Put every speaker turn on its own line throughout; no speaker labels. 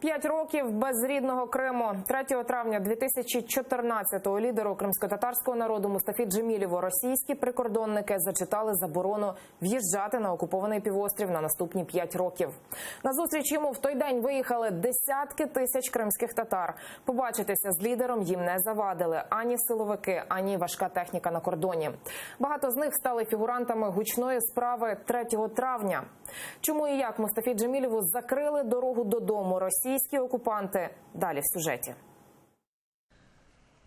5 років без рідного Криму. 3 травня 2014-го лідеру кримськотатарського народу Мустафі Джемілєву російські прикордонники зачитали заборону в'їжджати на окупований півострів на наступні 5 років. Назустріч йому в той день виїхали десятки тисяч кримських татар. Побачитися з лідером їм не завадили ані силовики, ані важка техніка на кордоні. Багато з них стали фігурантами гучної справи 3 травня. Чому і як Мустафі Джемілєву закрили дорогу додому російські окупанти? Далі в сюжеті.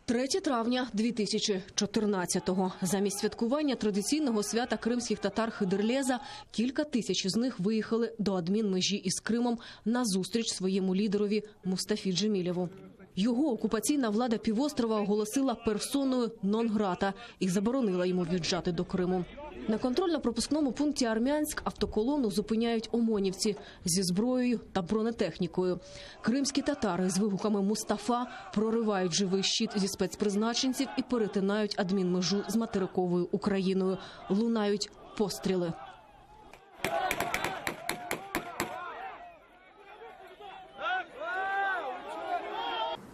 3 травня 2014-го. Замість святкування традиційного свята кримських татар Хидерлеза кілька тисяч з них виїхали до адмінмежі із Кримом на зустріч своєму лідерові Мустафі Джемілєву. Його окупаційна влада півострова оголосила персоною нон-грата і заборонила йому в'їжджати до Криму. На контрольно-пропускному пункті Армянськ автоколону зупиняють ОМОНівці зі зброєю та бронетехнікою. Кримські татари з вигуками «Мустафа» проривають живий щит зі спецпризначенців і перетинають адмінмежу з материковою Україною. Лунають постріли.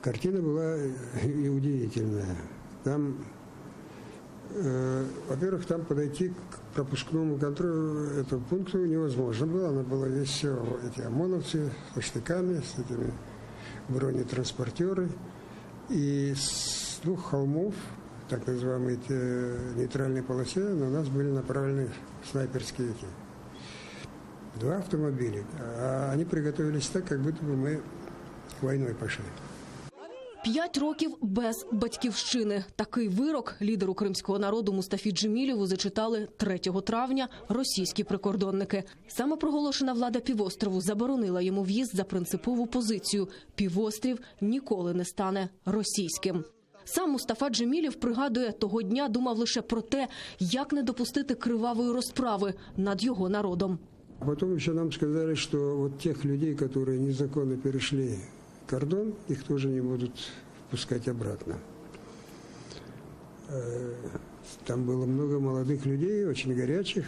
Картина была и удивительная. Там, во-первых, там подойти к пропускному контролю этого пункта невозможно было. Она была весь все эти ОМОНовцы со штыками, с этими бронетранспортеры. И с 2 холмов, так называемой нейтральной полосе, на нас были направлены снайперские 2 автомобиля. А они приготовились так, как будто бы мы войной пошли.
5 років без батьківщини. Такий вирок лідеру кримського народу Мустафі Джемілєву зачитали 3 травня російські прикордонники. Самопроголошена влада півострову заборонила йому в'їзд за принципову позицію – півострів ніколи не стане російським. Сам Мустафа Джемілєв пригадує, того дня думав лише про те, як не допустити кривавої розправи над його народом.
А потім ще нам сказали, що от тих людей, які незаконно перейшли кордон, их тоже не будут впускать обратно. Там было много молодых людей, очень горячих.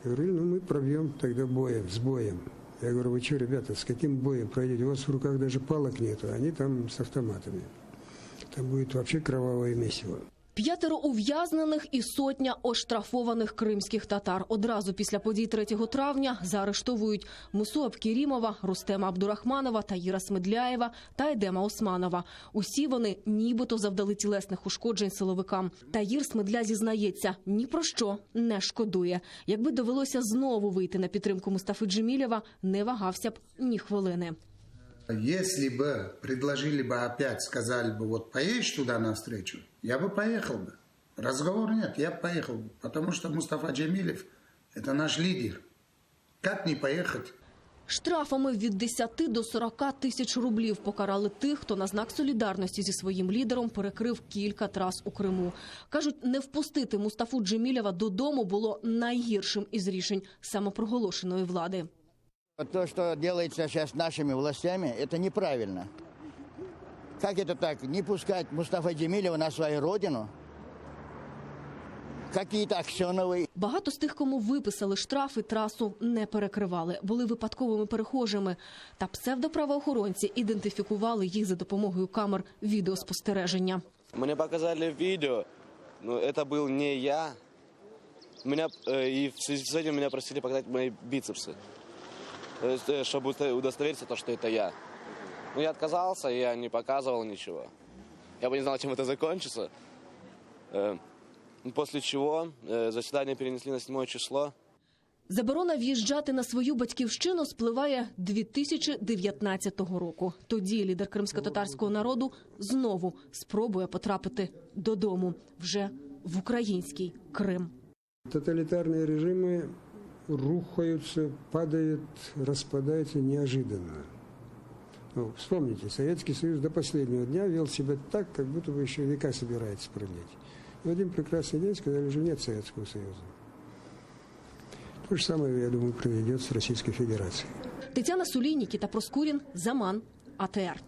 Говорили, мы пробьем тогда боем, с боем. Я говорю, вы что, ребята, с каким боем пройдете? У вас в руках даже палок нету, они там с автоматами. Там будет вообще кровавое месиво.
5 ув'язнених і сотня оштрафованих кримських татар. Одразу після подій 3 травня заарештовують Мусу Абкерімова, Рустема Абдурахманова, Таїра Смедляєва та Едема Османова. Усі вони нібито завдали тілесних ушкоджень силовикам. Таїр Смедля зізнається, ні про що не шкодує. Якби довелося знову вийти на підтримку Мустафи Джемілєва, не вагався б ні хвилини.
Если бы предложили бы опять, сказали бы, вот поедешь туда навстречу, я бы поехал бы. Разговора нет, я бы поехал бы. Потому что Мустафа Джемілєв – это наш лидер. Как не поехать?
Штрафами від 10 до 40 тисяч рублів покарали тих, хто на знак солідарності зі своїм лідером перекрив кілька трас у Криму. Кажуть, не впустити Мустафу Джемілєва додому було найгіршим із рішень самопроголошеної влади.
То, что делается сейчас нашими властями, это неправильно. Как это так? Не пускать Мустафу Джемілєва на свою родину? Какие-то аксеновые.
Багато з тих, кому виписали штрафи, трасу не перекривали. Були випадковими перехожими. Та псевдоправоохоронці ідентифікували їх за допомогою камер відеоспостереження.
Мені показали відео, но це був не я. І в зв'язку з цим мене просили показати мої біцепси, чтобы удостовериться, что это я. Но я отказался, я не показывал ничего. Я бы не знал, чем это закончится. После чего заседание перенесли на 7 число.
Заборона в'їжджати на свою батьківщину спливає 2019 року. Тоді лідер кримськотатарського народу знову спробує потрапити додому, вже в український Крим.
Тоталітарні режими рухаются, падают, распадаются неожиданно. Вспомните, Советский Союз до последнего дня вел себя так, как будто бы еще века собирается продлить. И в один прекрасный день сказали, что нет Советского Союза. То же самое, я думаю, произойдет с Российской Федерацией.
Тетяна Сулій, Нікіта Проскурін, Заман, АТР.